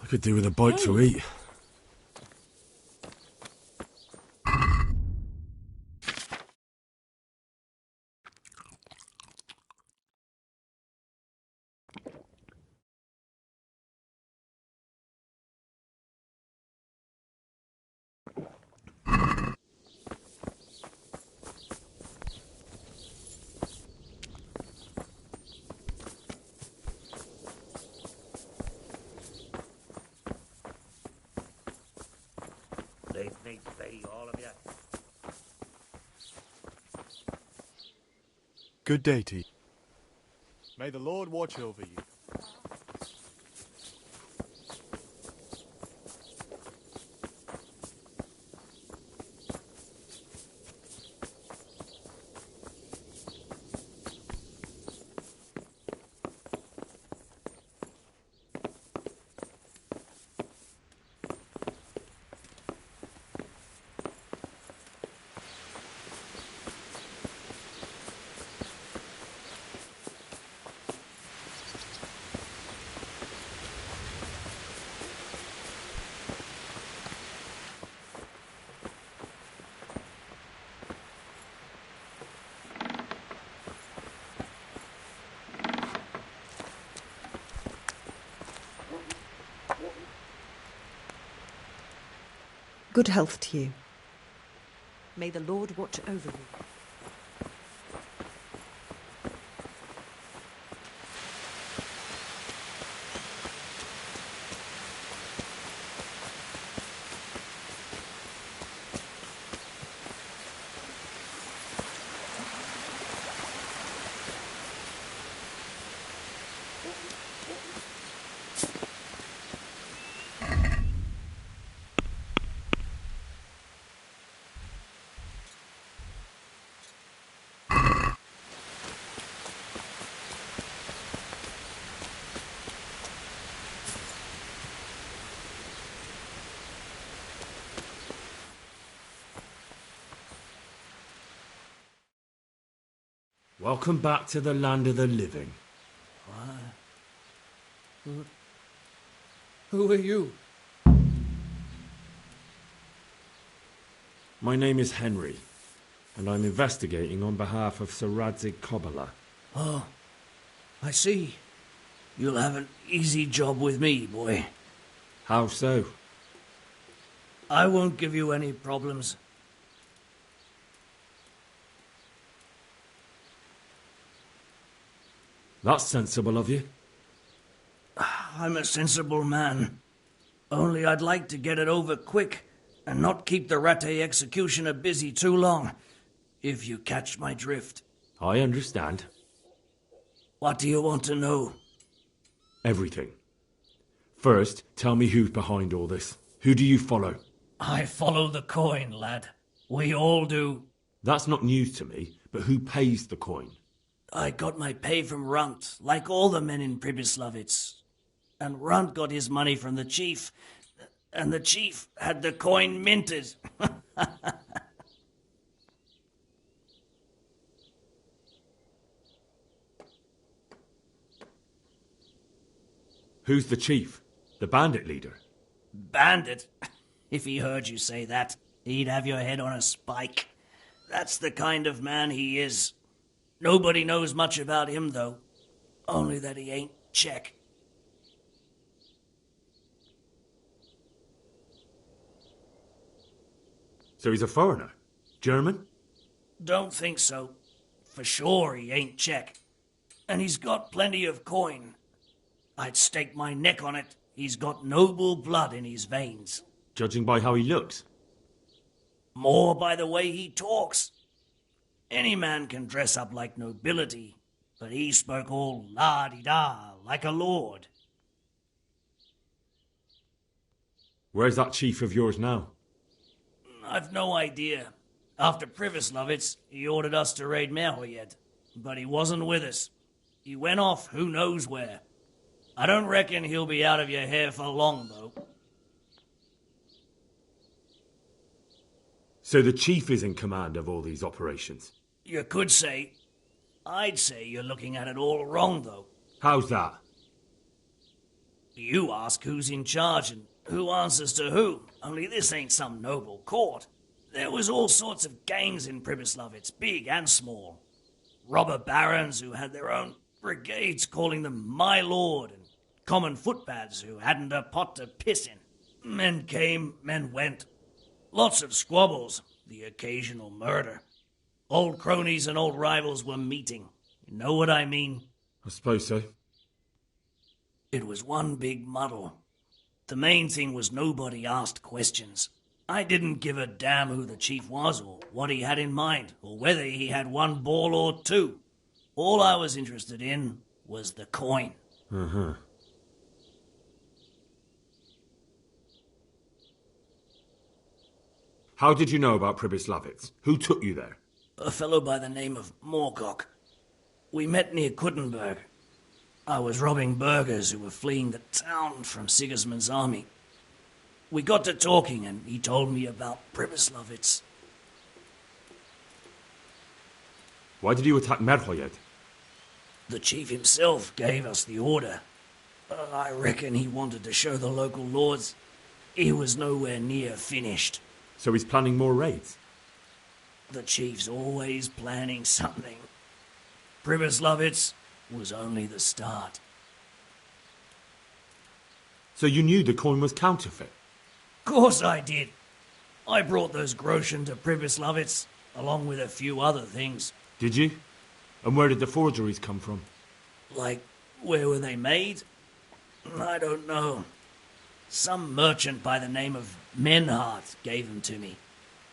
S12: I could do with a bite to eat.
S1: Leave me be, all of you.
S21: Good day to you. May the Lord watch over you.
S11: Good health to you. May the Lord watch over you.
S12: Welcome back to the land of the living.
S5: Who are you?
S12: My name is Henry, and I'm investigating on behalf of Sir Radzig Kobyla.
S5: Oh, I see. You'll have an easy job with me, boy.
S12: How so?
S5: I won't give you any problems.
S12: That's sensible of you.
S5: I'm a sensible man. Only I'd like to get it over quick and not keep the Rattay executioner busy too long, if you catch my drift.
S12: I understand.
S5: What do you want to know?
S12: Everything. First, tell me who's behind all this. Who do you follow?
S5: I follow the coin, lad. We all do.
S12: That's not news to me, but who pays the coin?
S5: I got my pay from Runt, like all the men in Pribyslavitz. And Runt got his money from the chief, and the chief had the coin minted.
S12: Who's the chief? The bandit leader?
S5: Bandit? If he heard you say that, he'd have your head on a spike. That's the kind of man he is. Nobody knows much about him, though. Only that he ain't Czech.
S12: So he's a foreigner? German?
S5: Don't think so. For sure he ain't Czech. And he's got plenty of coin. I'd stake my neck on it. He's got noble blood in his veins.
S12: Judging by how he looks?
S5: More by the way he talks. Any man can dress up like nobility, but he spoke all la-di-da, like a lord.
S12: Where's that chief of yours now?
S5: I've no idea. After Pribyslavitz, he ordered us to raid Merhoyed, but he wasn't with us. He went off who knows where. I don't reckon he'll be out of your hair for long, though.
S12: So the chief is in command of all these operations?
S5: You could say. I'd say you're looking at it all wrong, though.
S12: How's that?
S5: You ask who's in charge and who answers to who, only this ain't some noble court. There was all sorts of gangs in Pribyslavitz, big and small. Robber barons who had their own brigades calling them my lord, and common footpads who hadn't a pot to piss in. Men came, men went. Lots of squabbles, the occasional murder. Old cronies and old rivals were meeting. You know what I mean?
S12: I suppose so.
S5: It was one big muddle. The main thing was nobody asked questions. I didn't give a damn who the chief was or what he had in mind or whether he had one ball or two. All I was interested in was the coin.
S12: Uh-huh. How did you know about Pribyslavitz? Who took you there?
S5: A fellow by the name of Morcock. We met near Kuttenberg. I was robbing burghers who were fleeing the town from Sigismund's army. We got to talking and he told me about Pribyslavitz.
S12: Why did you attack Merhoyed?
S5: The chief himself gave us the order. I reckon he wanted to show the local lords he was nowhere near finished.
S12: So he's planning more raids?
S5: The chief's always planning something. Pribyslavitz was only the start.
S12: So you knew the coin was counterfeit?
S5: Course I did. I brought those groschen to Pribyslavitz, along with a few other things.
S12: Did you? And where did the forgeries come from?
S5: Like, where were they made? I don't know. Some merchant by the name of Menhart gave them to me.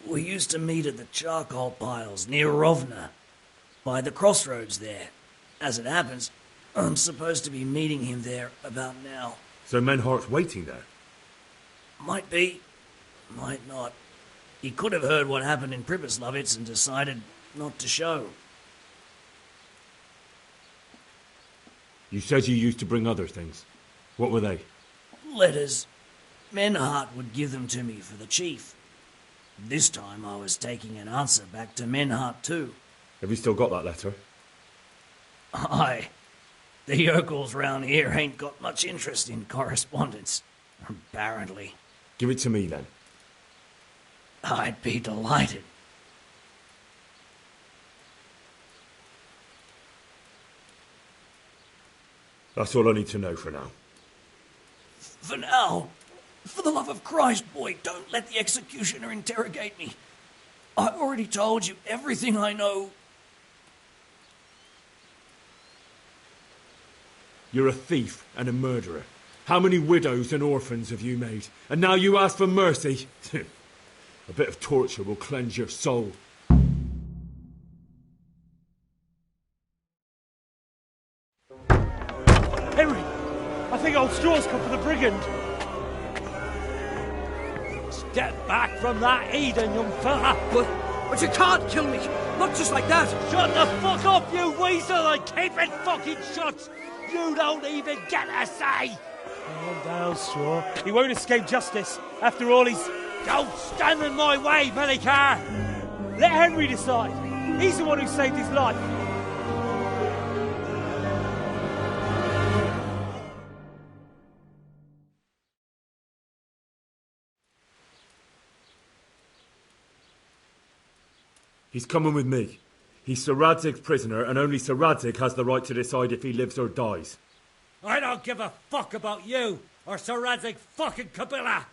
S5: We used to meet at the charcoal piles near Rovna, by the crossroads there. As it happens, I'm supposed to be meeting him there about now.
S12: So Menhart's waiting there?
S5: Might be, might not. He could have heard what happened in Pribyslavitz and decided not to show.
S12: You said you used to bring other things. What were they?
S5: Letters. Menhart would give them to me for the chief. This time I was taking an answer back to Menhart too.
S12: Have you still got that letter?
S5: Aye. The yokels round here ain't got much interest in correspondence, apparently.
S12: Give it to me then.
S5: I'd be delighted.
S12: That's all I need to know for now.
S5: For now, for the love of Christ, boy, don't let the executioner interrogate me. I've already told you everything I know.
S12: You're a thief and a murderer. How many widows and orphans have you made? And now you ask for mercy? A bit of torture will cleanse your soul.
S4: Henry! I think old Straw's come for the brigand.
S1: Step back from that Eden, young fella.
S2: But you can't kill me. Not just like that.
S1: Shut the fuck up, you weasel, and keep it fucking shut. You don't even get a say.
S4: Calm down, Straw. He won't escape justice. After all, he's...
S1: Don't stand in my way, Mellicar.
S4: Let Henry decide. He's the one who saved his life.
S12: He's coming with me. He's Sir Radzig's prisoner, and only Sir Radzig has the right to decide if he lives or dies.
S1: I don't give a fuck about you or Sir Radzig fucking Kabila.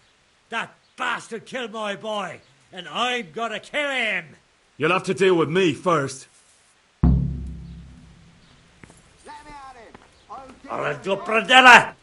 S1: That bastard killed my boy, and I'm gonna kill him.
S12: You'll have to deal with me first.
S1: I'll do Pradella.